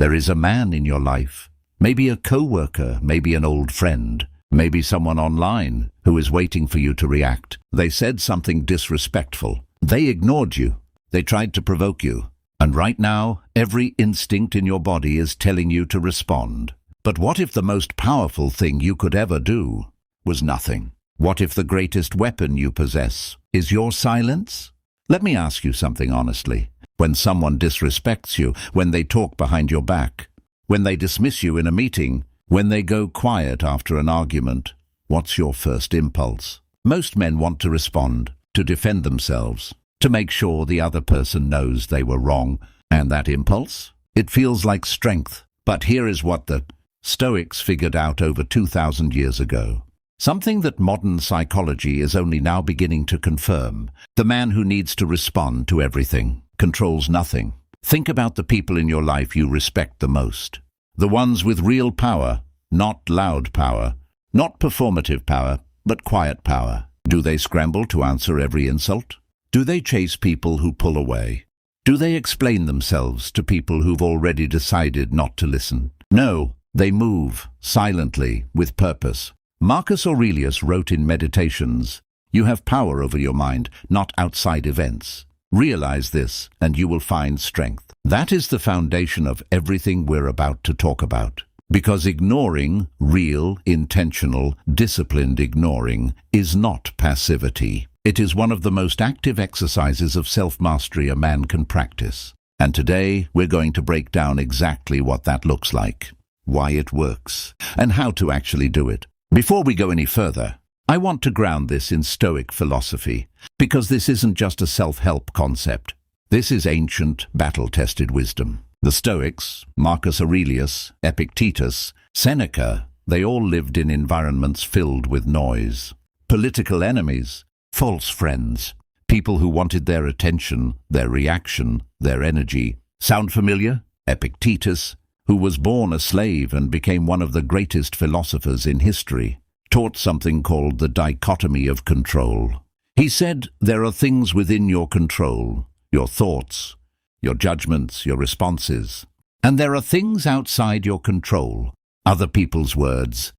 There is a man in your life, maybe a co-worker, maybe an old friend, maybe someone online who is waiting for you to react. They said something disrespectful. They ignored you. They tried to provoke you. And right now, every instinct in your body is telling you to respond. But what if the most powerful thing you could ever do was nothing? What if the greatest weapon you possess is your silence? Let me ask you something honestly. When someone disrespects you, when they talk behind your back, when they dismiss you in a meeting, when they go quiet after an argument, what's your first impulse? Most men want to respond, to defend themselves, to make sure the other person knows they were wrong. And that impulse? It feels like strength. But here is what the Stoics figured out over 2,000 years ago. Something that modern psychology is only now beginning to confirm. The man who needs to respond to everything controls nothing. Think about the people in your life you respect the most. The ones with real power, not loud power, not performative power, but quiet power. Do they scramble to answer every insult? Do they chase people who pull away? Do they explain themselves to people who've already decided not to listen? No, they move, silently, with purpose. Marcus Aurelius wrote in Meditations, "You have power over your mind, not outside events. Realize this, and you will find strength." That is the foundation of everything we're about to talk about. Because ignoring, real, intentional, disciplined ignoring, is not passivity. It is one of the most active exercises of self-mastery a man can practice. And today, we're going to break down exactly what that looks like, why it works, and how to actually do it. Before we go any further, I want to ground this in Stoic philosophy, because this isn't just a self-help concept. This is ancient, battle-tested wisdom. The Stoics, Marcus Aurelius, Epictetus, Seneca, they all lived in environments filled with noise. Political enemies, false friends, people who wanted their attention, their reaction, their energy. Sound familiar? Epictetus, who was born a slave and became one of the greatest philosophers in history, taught something called the dichotomy of control. He said, there are things within your control, your thoughts, your judgments, your responses, and there are things outside your control, other people's words,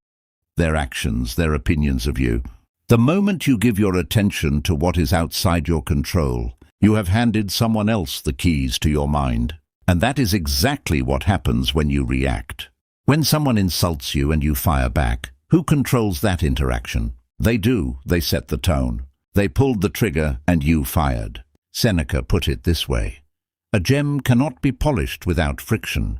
their actions, their opinions of you. The moment you give your attention to what is outside your control, you have handed someone else the keys to your mind. And that is exactly what happens when you react. When someone insults you and you fire back, who controls that interaction? They do. They set the tone. They pulled the trigger and you fired. Seneca put it this way: a gem cannot be polished without friction,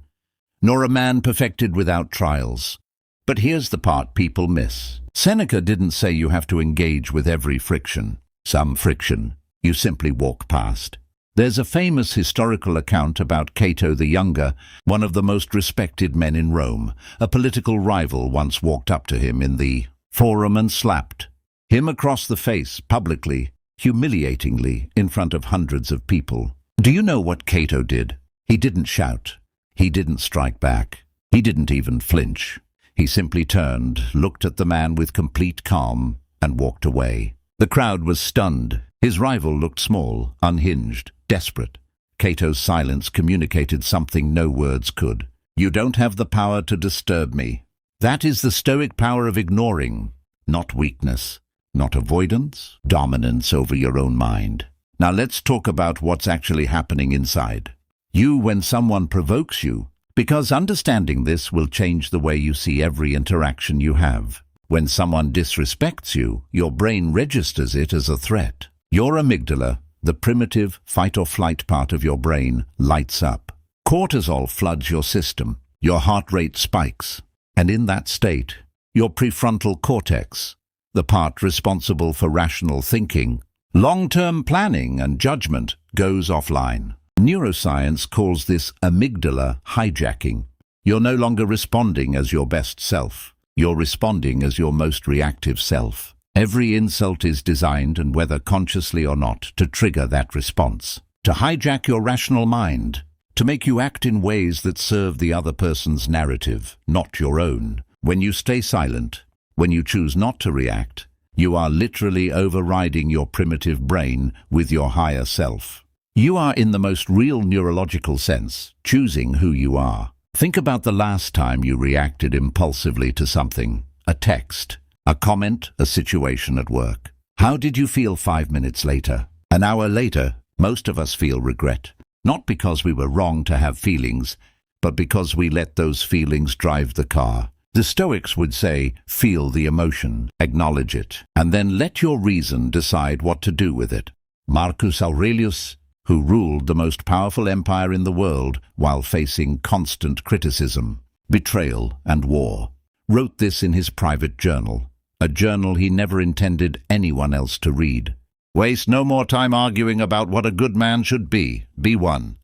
nor a man perfected without trials. But here's the part people miss. Seneca didn't say you have to engage with every friction. Some friction you simply walk past. There's a famous historical account about Cato the Younger, one of the most respected men in Rome. A political rival once walked up to him in the forum and slapped him across the face, publicly, humiliatingly, in front of hundreds of people. Do you know what Cato did? He didn't shout. He didn't strike back. He didn't even flinch. He simply turned, looked at the man with complete calm, and walked away. The crowd was stunned. His rival looked small, unhinged, desperate. Cato's silence communicated something no words could. You don't have the power to disturb me. That is the Stoic power of ignoring, not weakness, not avoidance, dominance over your own mind. Now let's talk about what's actually happening inside you when someone provokes you, because understanding this will change the way you see every interaction you have. When someone disrespects you, your brain registers it as a threat. Your amygdala, the primitive fight-or-flight part of your brain, lights up. Cortisol floods your system. Your heart rate spikes. And in that state, your prefrontal cortex, the part responsible for rational thinking, long-term planning and judgment, goes offline. Neuroscience calls this amygdala hijacking. You're no longer responding as your best self. You're responding as your most reactive self. Every insult is designed, and whether consciously or not, to trigger that response, to hijack your rational mind, to make you act in ways that serve the other person's narrative, not your own. When you stay silent, when you choose not to react, you are literally overriding your primitive brain with your higher self. You are, in the most real neurological sense, choosing who you are. Think about the last time you reacted impulsively to something, a text, a comment, a situation at work. How did you feel 5 minutes later? An hour later, most of us feel regret, not because we were wrong to have feelings, but because we let those feelings drive the car. The Stoics would say, feel the emotion, acknowledge it, and then let your reason decide what to do with it. Marcus Aurelius, who ruled the most powerful empire in the world while facing constant criticism, betrayal, and war, wrote this in his private journal, a journal he never intended anyone else to read. Waste no more time arguing about what a good man should be one.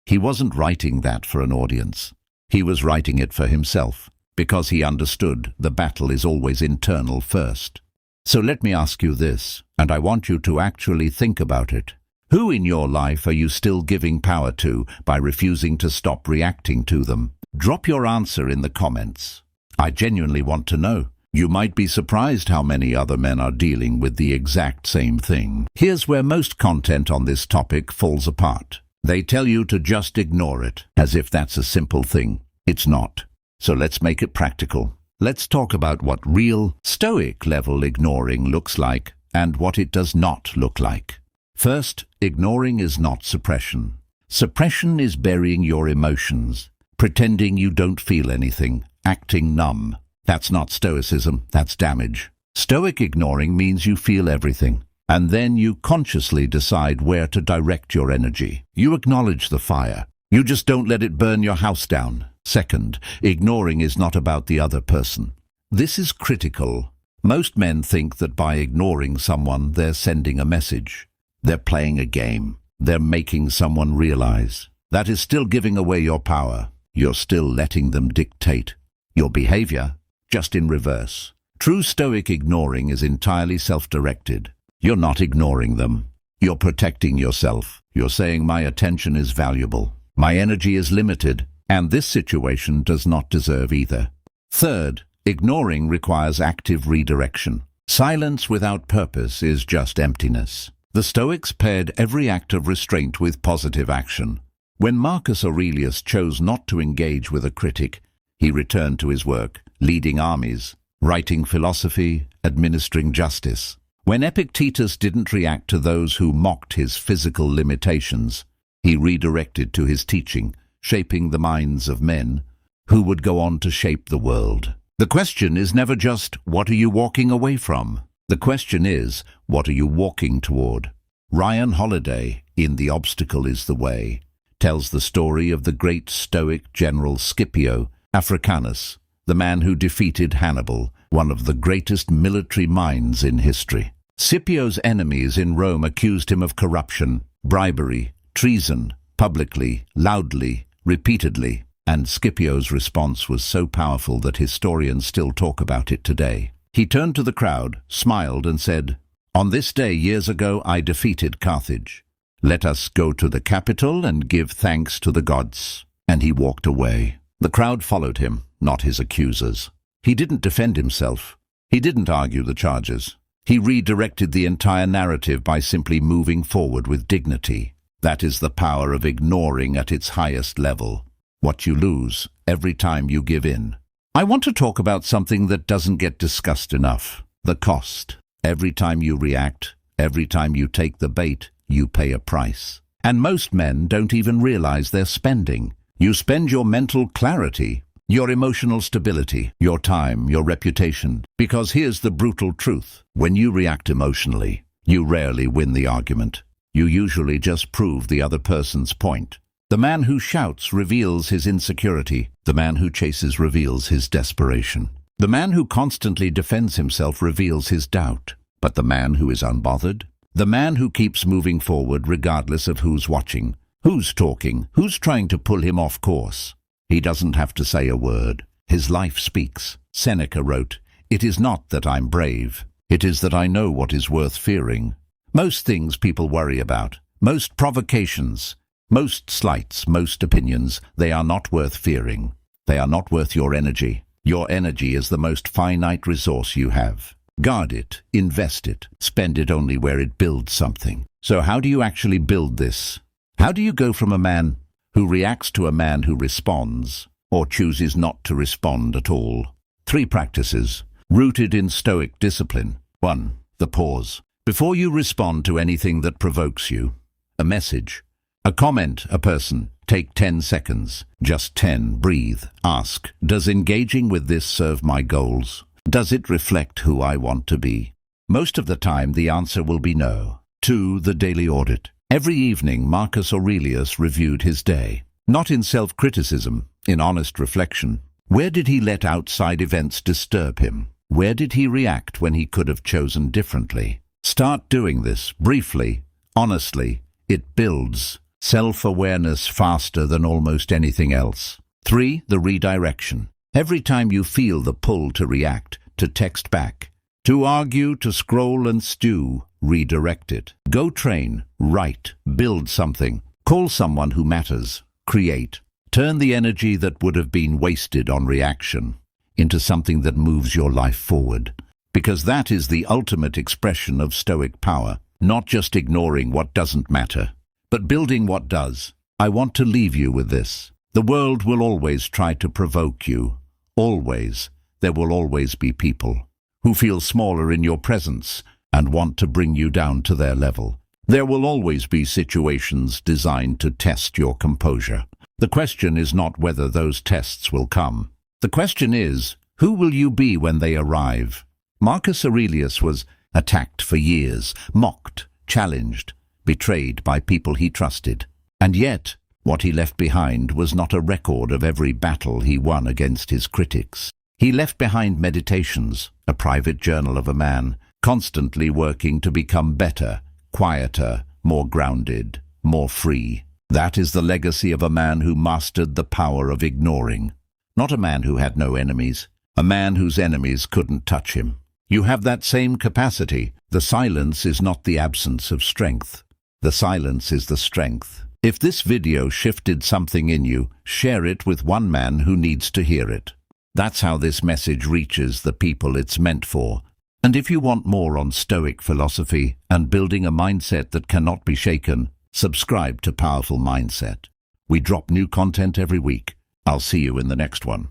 He wasn't writing that for an audience. He was writing it for himself, because he understood the battle is always internal first. So let me ask you this, and I want you to actually think about it. Who in your life are you still giving power to by refusing to stop reacting to them? Drop your answer in the comments. I genuinely want to know. You might be surprised how many other men are dealing with the exact same thing. Here's where most content on this topic falls apart. They tell you to just ignore it, as if that's a simple thing. It's not. So let's make it practical. Let's talk about what real, Stoic-level ignoring looks like and what it does not look like. First, ignoring is not suppression. Suppression is burying your emotions, pretending you don't feel anything, acting numb. That's not Stoicism, that's damage. Stoic ignoring means you feel everything, and then you consciously decide where to direct your energy. You acknowledge the fire. You just don't let it burn your house down. Second, ignoring is not about the other person. This is critical. Most men think that by ignoring someone, they're sending a message. They're playing a game. They're making someone realize. That is still giving away your power. You're still letting them dictate your behavior, just in reverse. True Stoic ignoring is entirely self-directed. You're not ignoring them. You're protecting yourself. You're saying my attention is valuable. My energy is limited, and this situation does not deserve either. Third, ignoring requires active redirection. Silence without purpose is just emptiness. The Stoics paired every act of restraint with positive action. When Marcus Aurelius chose not to engage with a critic, he returned to his work, leading armies, writing philosophy, administering justice. When Epictetus didn't react to those who mocked his physical limitations, he redirected to his teaching, shaping the minds of men who would go on to shape the world. The question is never just, what are you walking away from? The question is, what are you walking toward? Ryan Holiday, in The Obstacle is the Way, tells the story of the great Stoic general Scipio Africanus, the man who defeated Hannibal, one of the greatest military minds in history. Scipio's enemies in Rome accused him of corruption, bribery, treason, publicly, loudly, repeatedly, and Scipio's response was so powerful that historians still talk about it today. He turned to the crowd, smiled, and said, "On this day years ago I defeated Carthage. Let us go to the capital and give thanks to the gods." And he walked away. The crowd followed him, not his accusers. He didn't defend himself. He didn't argue the charges. He redirected the entire narrative by simply moving forward with dignity. That is the power of ignoring at its highest level. What you lose every time you give in. I want to talk about something that doesn't get discussed enough. The cost. Every time you react, every time you take the bait, you pay a price. And most men don't even realize they're spending. You spend your mental clarity, your emotional stability, your time, your reputation. Because here's the brutal truth. When you react emotionally, you rarely win the argument. You usually just prove the other person's point. The man who shouts reveals his insecurity. The man who chases reveals his desperation. The man who constantly defends himself reveals his doubt. But the man who is unbothered, the man who keeps moving forward regardless of who's watching, who's talking, who's trying to pull him off course, he doesn't have to say a word. His life speaks. Seneca wrote, "It is not that I'm brave. It is that I know what is worth fearing." Most things people worry about, most provocations, most slights, most opinions, they are not worth fearing. They are not worth your energy. Your energy is the most finite resource you have. Guard it, invest it, spend it only where it builds something. So how do you actually build this? How do you go from a man who reacts to a man who responds, or chooses not to respond at all. 3 practices, rooted in Stoic discipline. 1. The pause. Before you respond to anything that provokes you, a message, a comment, a person, take 10 seconds. Just 10. Breathe. Ask, does engaging with this serve my goals? Does it reflect who I want to be? Most of the time, the answer will be no. 2. The daily audit. Every evening, Marcus Aurelius reviewed his day. Not in self-criticism, in honest reflection. Where did he let outside events disturb him? Where did he react when he could have chosen differently? Start doing this, briefly, honestly. It builds self-awareness faster than almost anything else. 3. The redirection. Every time you feel the pull to react, to text back, to argue, to scroll and stew, redirect it. Go train, write, build something, call someone who matters, create. Turn the energy that would have been wasted on reaction into something that moves your life forward. Because that is the ultimate expression of Stoic power, not just ignoring what doesn't matter, but building what does. I want to leave you with this. The world will always try to provoke you. Always. There will always be people who feel smaller in your presence and want to bring you down to their level. There will always be situations designed to test your composure. The question is not whether those tests will come. The question is, who will you be when they arrive? Marcus Aurelius was attacked for years, mocked, challenged, betrayed by people he trusted. And yet, what he left behind was not a record of every battle he won against his critics. He left behind meditations, a private journal of a man, constantly working to become better, quieter, more grounded, more free. That is the legacy of a man who mastered the power of ignoring. Not a man who had no enemies, a man whose enemies couldn't touch him. You have that same capacity. The silence is not the absence of strength. The silence is the strength. If this video shifted something in you, share it with one man who needs to hear it. That's how this message reaches the people it's meant for. And if you want more on Stoic philosophy and building a mindset that cannot be shaken, subscribe to Powerful Mindset. We drop new content every week. I'll see you in the next one.